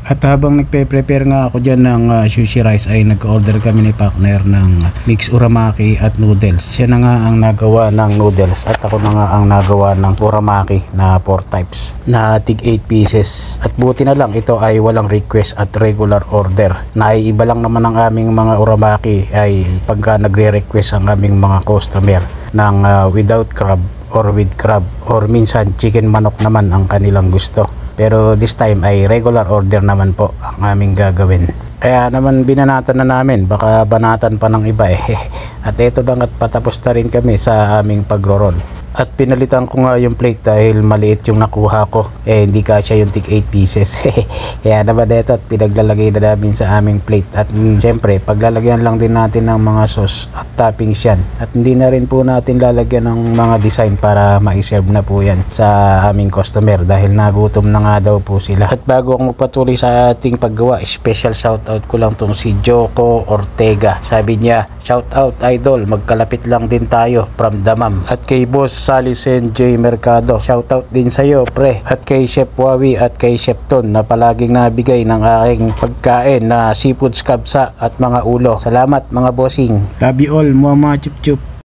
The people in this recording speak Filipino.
At habang nagpe-prepare nga ako dyan ng sushi rice ay nag-order kami ni partner ng mix uramaki at noodles. Siya na nga ang nagawa ng noodles at ako na nga ang nagawa ng uramaki na 4 types na tig 8 pieces. At buti na lang ito ay walang request at regular order. Naiiba lang naman ang aming mga uramaki ay pagka nagre-request ang aming mga customer ng without crab or with crab or minsan chicken manok naman ang kanilang gusto. Pero this time ay regular order naman po ang aming gagawin. Kaya naman binanatan na namin, baka banatan pa ng iba eh. At ito lang at patapos na rin kami sa aming pagro-roll. At pinalitan ko nga yung plate dahil maliit yung nakuha ko. Hindi kasya yung tig 8 pieces. Kaya naman ito at pinaglalagay na namin sa aming plate. At syempre, paglalagyan lang din natin ng mga sauce at toppings yan. At hindi na rin po natin lalagyan ng mga design para ma-serve na po yan sa aming customer. Dahil nagutom na nga daw po sila. At bago ako magpatuloy sa ating paggawa, special shoutout ko lang tong si Joko Ortega. Sabi niya, shoutout idol, magkalapit lang din tayo from Damam. At kay Boss Salisen J. Mercado, shoutout din sa iyo pre. At kay Chef Wawi at kay Chef Ton na palaging nabigay ng aking pagkain na seafood scabsa at mga ulo. Salamat mga bossing. Love you all, mga chup chup.